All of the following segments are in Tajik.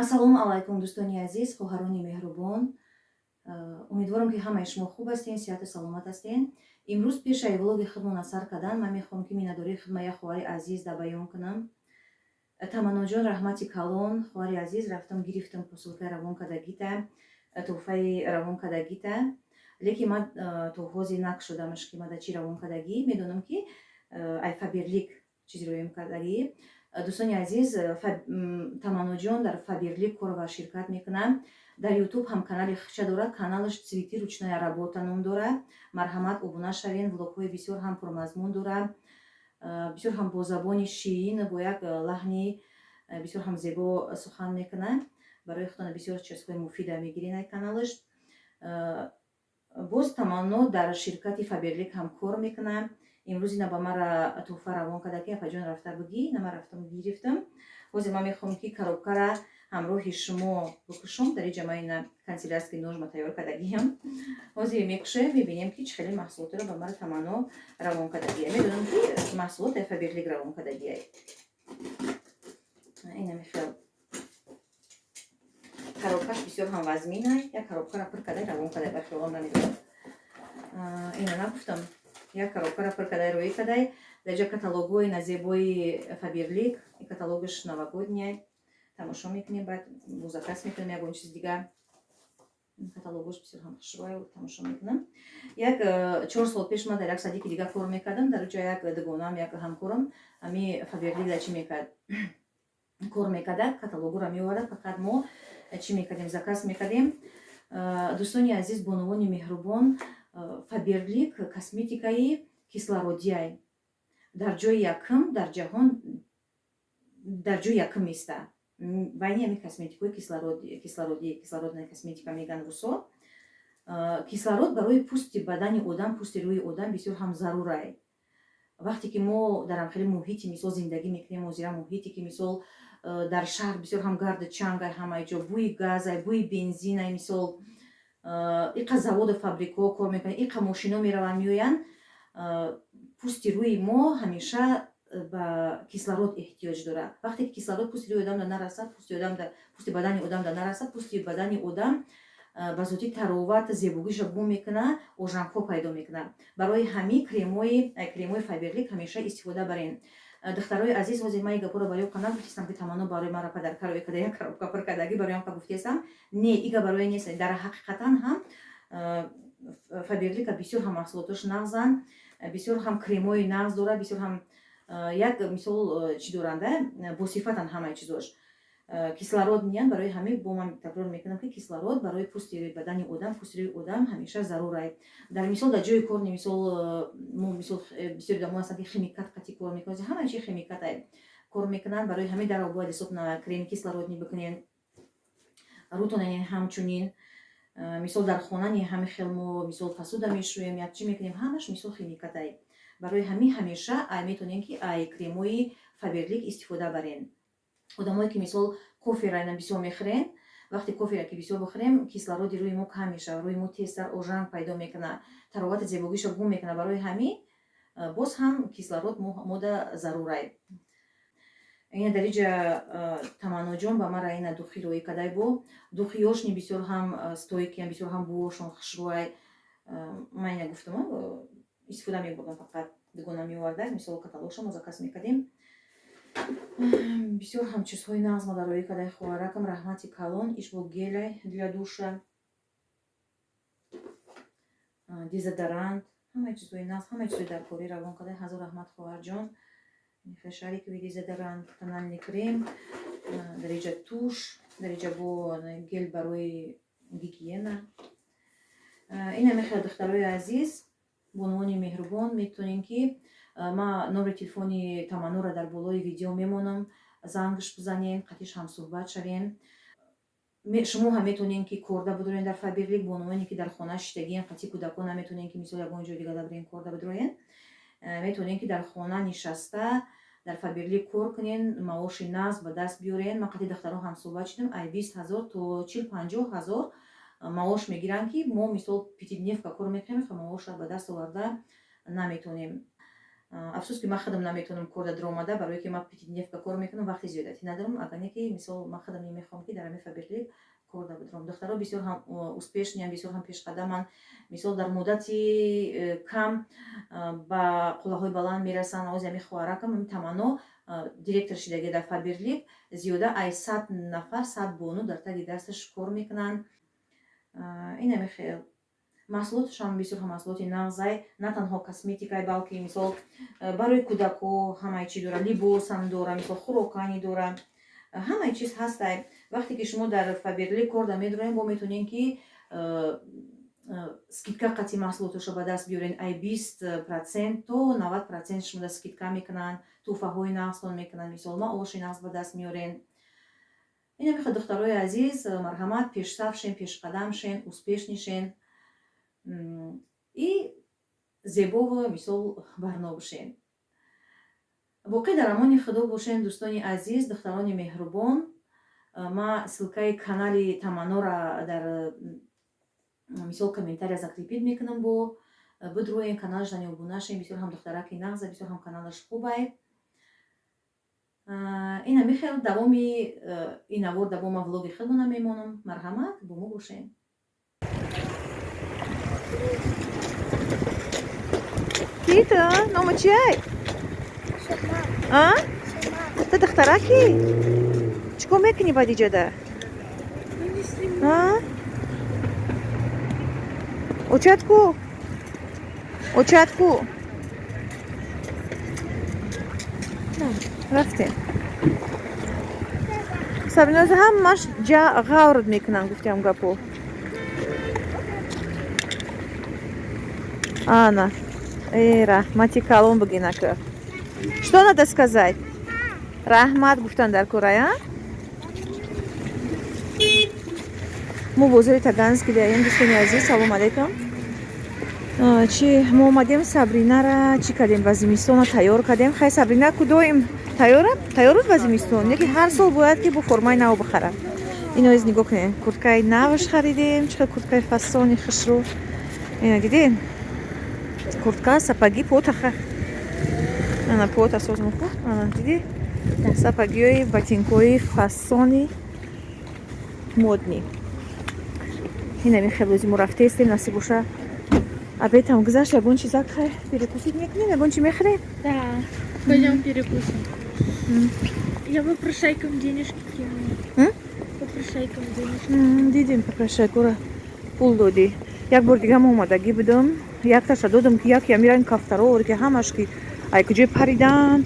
Ассалому алайкум дӯстони азиз, хоҳарони меҳрубон. Умедворам ки ҳамаи шумо хуб ҳастен, сиҳату саломат ҳастен. Имрӯз пешаи влоги худмон аз сар кардан ман мехоҳам ки миннатдории хидмати як хоҳари азиз дар баён кунам. Таманноҷон раҳмати калон, хоҳари азиз, рафтам гирифтам посилкаи равонкадагита, тӯҳфаи равонкадагита. Лекин ман то ҳозир накушодамаш ки ман дар чӣ равонкадагӣ медонам ки Фаберлик чизи равонкадагӣ. Дӯстони азиз, Таманноҷон дар Фаберлик кор ва ширкат мекунад. Дар ютуб ҳам канали хича дорад. Каналаш «Цвети ручная работа» ном дорад. Марҳамат, обуна шавен. Влогҳои бисёр ҳам пурмазмун дорад. Бисёр ҳам бо забони ширин, бо як лаҳни бисёр ҳам зебо сухан мекунад. Барои худтон бисёр чизҳои муфида мегиред каналаш. Боз Таманно дар ширкати Фаберлик ҳам кор мекунад. имрӯз ина ба мара тӯҳфа равон карда ки апаҷон рафта бигӣ, ина ман рафтам гирифтам. ҳозир ман мехоҳам ки коробкара ҳамроҳи шумо бикушам. дар инҷа ман ина канцелярскии ножма тайёр кардагиам. ҳозир мекушем, мебинем ки чӣ хеле маҳсулотро ба мара Таманно равон кардагия. медонам ки маҳсулоти Фаберлик равон кардагия. ина мехел коробкаш бисёр ҳам вазминай. як коробкара пур карда равон карда ба хиёлам намедонам. ина нагуфтам. як коробкара пур кардай рӯи кардай. Дар ҷа каталогҳои назебои Фаберлик, каталогаш новогодняй тамошо мекунем, баъд музаказ мекунем ягон чиз дигар. Каталогаш бисёр ҳам хушрӯй тамошо мекунам. як 4 сол пеш ман дар як садиқи дигар кор мекардам. дар ҷа як дугонам, як ҳамкорам ами Фаберлик дар чӣ мекард кор мекарда, каталогҳоро меоварад. фақат мо чӣ мекардем, заказ мекардем. дӯстони азиз, бонувони меҳрубон, Фаберлик косметикаи кислородияй дар ҷои якум дар ҷаҳон, дар ҷои якум иста байни ҳамин косметикаи кислородная косметика меган рӯсо. Кислород барои пӯсти бадани одам, пӯсти рӯи одам бисёр ҳам зарурай. вақте ки мо дар ҳамхели муҳити мисол зиндагӣ мекунем, ҳозира муҳите ки мисол дар шаҳр бисёр ҳам гарду чангай, ҳамаи ҷо бӯи газай, бӯи бензинай, мисол иқа заводу фабрикаҳо кор мекунанд, иқа мошино мераванд меоянд. пӯсти рӯи мо ҳамеша ба кислород эҳтиёҷ дорад. вақте ки кислород пӯсти рӯи одам нарасад, пӯсти бадани одам нарасад, пӯсти бадани одам ба зоти тароват, зебогиша гум мекунад, ожангҳо пайдо мекунад. барои ҳамин кремои Фаберлик ҳамеша истифода барен. духтарои азиз, ҳозир ман гапоро барои қанал гуфтистам ки Таманно барои мара падаркаро када як коробка пур кардагӣ бароям ка гуфтестам. Не, ига барои нест. дар ҳақиқатан ҳам Фаберлика бисёр ҳам маҳсулоташ нағзанд, бисёр ҳам кремои нағз дорад, бисёр ҳам як мисол чӣ доранда, босифатан ҳамаи чизош. кислород ниям барои ҳамин бо ман такрор мекунам ки кислород барои пӯсти бадани одам, пӯсти рӯи одам ҳамеша зарурай. дар мисол дар ҷои кор мисол мо мисол бисёри дамон ҳастанд ки химикат қати кор мекунанд, ҳамаи чӣ химикатай кор мекунанд. барои ҳамин даро бояд ҳисоб креми кислородни бикунен. рӯтона ҳамчунин мисол дар хона не ҳамин хел мо мисол посуда мешӯем, як чӣ мекунем, ҳамаш мисол химикатай. барои ҳамин ҳамеша метонем ки ай кремои Фаберлик истифода барем. одамое ки мисол кофера бисёр мехӯрем, вақте кофера ки бисёр бихӯрем, кислороди рӯи мо кам мешавад, рӯи мо тезтар ожанг пайдо мекунад, таровати зебогиша гум мекунад. барои ҳамин боз ҳам кислород мода зарурай. ина дар инҷа Таманноҷон ба мара ина духи рӯи кадай бо духи ёшни бисёр ҳам стойкиам, бисёр ҳам бӯшон хушрӯай. ман ина гуфтам истифода мебурдам, фақат дугона меоварда мисол каталогша мо заказ мекардем. бисёр ҳам чизҳои нағз ма дар рӯи кадай хоҳаракам раҳмати калон ишбо гелай для душа, дезодорант, ҳамаи чизҳои нағз, ҳамаи чизҳои дар кори равон кадай. ҳазор раҳмат хоҳарҷон. шарикови дезодорант, тональный крем, дар инҷа туш, дар инҷа бо гел барои гигиена. ина мехоҳад духтарои азиз, бонувони меҳрубон, метонем ки ман номери телефони Таманноро дар болои видео мемонам, зангш бизанем, қатиш ҳамсӯҳбат шавем. шумо ҳам метонем ки корда бидорен дар Фаберлик, бонувоне ки дар хона шиштагиен, қати кӯдакон наметонем ки мисол ягон ҷои дигар дабирен корда бидороен, метонем ки дар хона нишаста дар Фаберлик кор кунен, маоши нағз ба даст биёрен. ман қати духтаро ҳам суҳбат шудам, ай 20 000 то 40-50 000 маош мегиранд ки мо мисол пятидневка кор мекунем, маоша ба даст оварда наметонем. афсус ки ман худам наметавонам кор дар омада барое ки ман пятидневка кор мекунам вақти зиёдатӣ надарам агаре ки мисол ман худам мехоҳам ки дар ҳамин фаберлик кор даром духтаро бисёр ҳам успешниям бисёр ҳам пешқадаман мисол дар муддати кам ба қуллаҳои баланд мерасанд оз ями хоҳаракам таманно директор шидаги дар фаберлик зиёда ай 100 нафар 100 бону дар таги дасташ кор мекунанд инами хел маҳсулоташам бисёр ҳам маҳсулоти нағзай на танҳо косметикай балки мисол барои кӯдако ҳамаи чӣ дора либосам дора мисол хӯрокани дора ҳамаи чиз ҳастай вақте ки шумо дар фаберлик кор дамедороем бо метонем ки скидка қатъи маҳсулоташро ба даст биёрен ай 20% то 90% шумо да скидка мекунанд тӯҳфаҳои нағзтон мекунанд мисол маоши нағз ба даст меорен инами ход духтарои азиз марҳамат пешсафшен пешқадамшен успешнишен и зебово мисол барно бошен боқӣ дар амони худо бошен дӯстони азиз духтарони меҳрубон ма ссилкаи канали таманнора дар мисол комментария закрепид мекунам бо бидроен каналаш зани обунашем бисёр ҳам духтараки нағза бисёр ҳам каналаш хубай ина мехел давоми инавор давома влоги худмона мемонам марҳамат бо мо бошен кита номи чиай ты духтараки чикор мекунӣ ба диҷада учатку рафтем сабиноза ҳамаш ғаврд мекунанд гуфтам гапо ана раҳмати калон бигинака что надо сказать раҳмат гуфтан дар курая мо бозори таганский даем дӯстони азиз салом алейкум чи мо омадем сабринара чӣ кардем ба зимистона тайёр кардем хай сабрина кудоим тайёруд ба зимистон яки ҳар сол бояд ки бо формаи нав бихара иноиз нигоҳ кунем курткаи наваш харидем чиқад курткаи фасони хушрӯ ина дидем куртка сапаги потаха ана пота созмуку ана диди сапагиёи ботинкои фасони модни инами хелози мо рафтестем насиб боша обедам гузашт ягон чизак хай перекусить мекунем ягон чӣ мехӯрем да пойдем перекусим я попрошайкам денежки кинула попрошайкам денежки дидем попрошайкора пул додӣ як бор дигар мо омадагӣ будам якташа додам ки яке мираем кафтаро оре ки ҳамаш ки ай куҷои паридан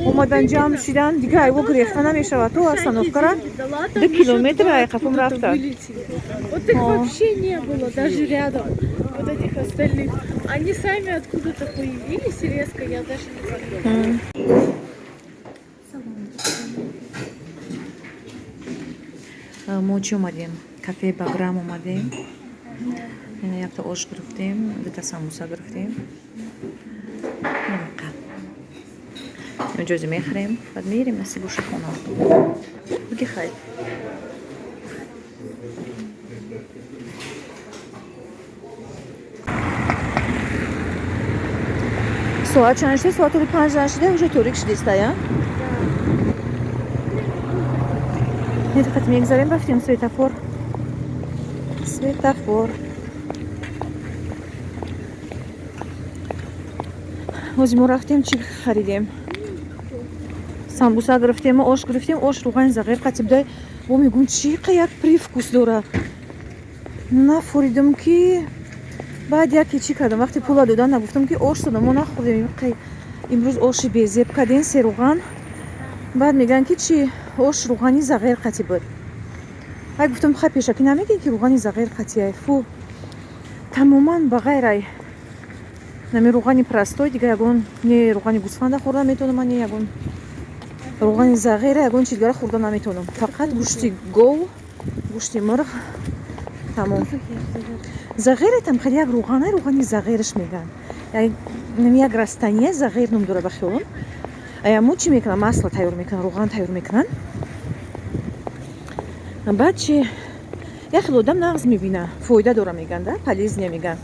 омадан ҷамъ шидан дигар айво гирефта намешавад то остановкара 2 километра ай қафам рафтад вот их вообще не было даже рядом вот этих остальных они сами откуда-то появились резко я даже не знаю мо чӣ омадем кафе баграм омадем якта ош гирифтем дута самуса гирифтем ҷози мехӯрем баъд мерем насибоша хона биги хайр соат чанд шуда соати 5 шуда уже торик шудистая дақат мегзарем рафтем светофор ҳозир мо рафтем чӣ харидем самбуса гирифтем ош гирифтем ош руғани зағир қатӣ будай бо мегӯм чӣ қа як привкус дора нафуридам ки баъд яке чӣ кардам вақти пула додан нагуфтам ки ош додам мо нахӯрдем имрӯз оши безеб кардем се руған баъд мегӯянд ки чӣ ош руғани зағир қатӣ буд ай гуфтам хай пешакӣ намегӯед ки руғани зағир қатияй фу тамоман ба ғайрай нами руғани простой дигар ягон не руғани гӯсфанда хӯрда метавонам не ягон руғани зағира ягон чиз дигара хӯрда наметавонам фақат гӯшти гов гӯшти мурғ тамом зағиретам хеле як руғанай руғани зағираш мегӯянд нами як растания зағир ном дора ба хиёлам аямо чӣ мекунанд масло тайёр мекунанд руған тайёр мекунанд баъд чи як хел одам нағз мебина фоида дора мегӯянд полезния мегӯянд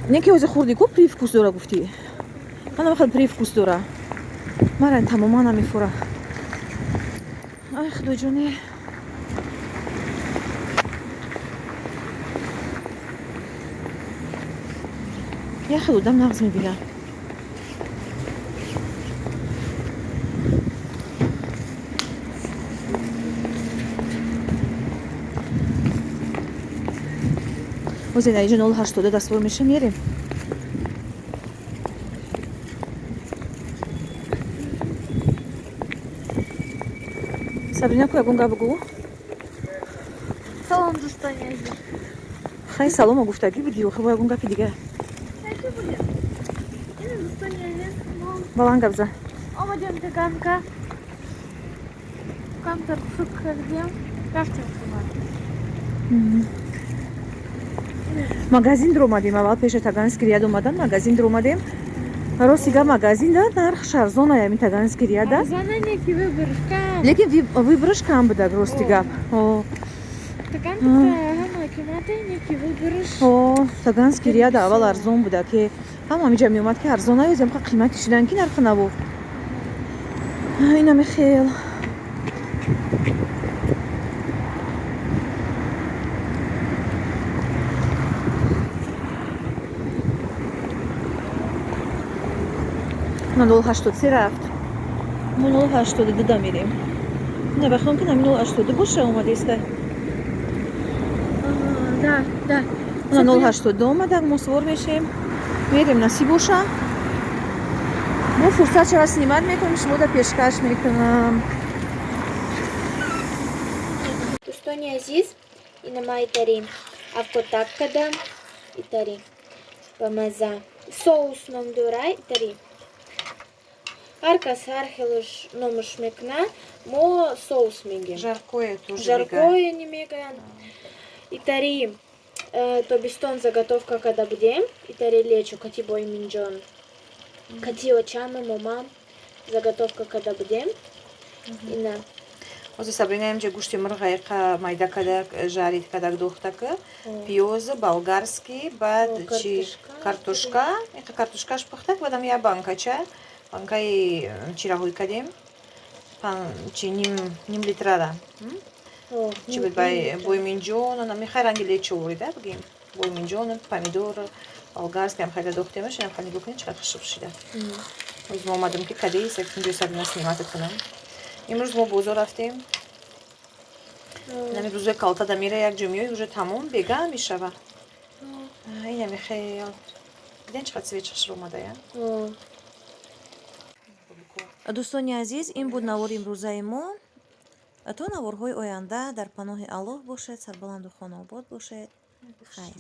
не ки ҳозир хӯрдику привкус дора гуфтӣ Ана вақт привкус дора. Маран тамоман намефура. Ай худоҷоне. Я хело дам нағз мебинам. Озина иҷа 080 дастбор меша мерем. Сабрина ку ягон гап гу? Салом, Достань Азиз. Хай салома гуфтагӣ буди охи бо ягон гапи дига. Чӣ будем? Ин Достань Азиз. Баланд гап зан. Омадем таганка. Камтар хук кардем. Рафтем хумар. Магазин омадем. Аввал пеша Таганский ряд омадан магазин омадем. Ростига магазин да нарх арзон ая ми Таганский ряд да. Арзон неки выбориш кам. Лекин выбориш кам буда ростига. О. Таганка ҳама қимати неки выбориш. О, Таганский ряд аввал арзон буда ки ҳама миҷа меомад ки арзон аёзем ха қимати шидан ки нарх набу. Ина мехел. На 080 рафт. Мы 080 да мерем. Не бахлон ки на 080 боша омадеста. Да, да. На 080 омадак мо свор мешем. Мерем на Сибоша. Мо фурсат шава снимат мекунем, шумо да пешкаш мекунам. Достань Азиз. Инама итари. Авкотак кадам. Итари. Бамаза. Соус ном дурай. Итари. Аркас архелуш номуш мекна. Мо соус мегем. Жаркое тоже. Жаркое не меган. Итари. Тобистон заготовка когда будем. Итари лечу кати бой минджон. Кати очами мома. Заготовка когда будем. Ина. Ози Сабрина имҷа гӯшти мурғайқа майда кадак жарид кадак духтака. Пиёз болгарский, баъд чи картошка. Иқа картошкаш пухтак, баъдам я банкача. Банкаи чираҳои кадем. Чи ним литрара. Чи буд бой минҷон, ана мехай ранги лечо ворида бигем. Бой минҷон, помидор, болгарский ам хайда духтемаш, инам хани букунем чиқар хушб шида. Рӯз мо омадам ки кадеи секунҷои Сабрина снимат кунам. Имрӯз мо бозор рафтем. Нами рӯзои калта да мира якҷо меои уже тамом бега мешава. Инами хел. Диден чиқар цвет хушб омадая. Дӯстони азиз, ин буд навори имрӯзаи мо. То наворҳои оянда дар паноҳи Аллоҳ бошед, сарбаланду хонобод бошед. Хайр.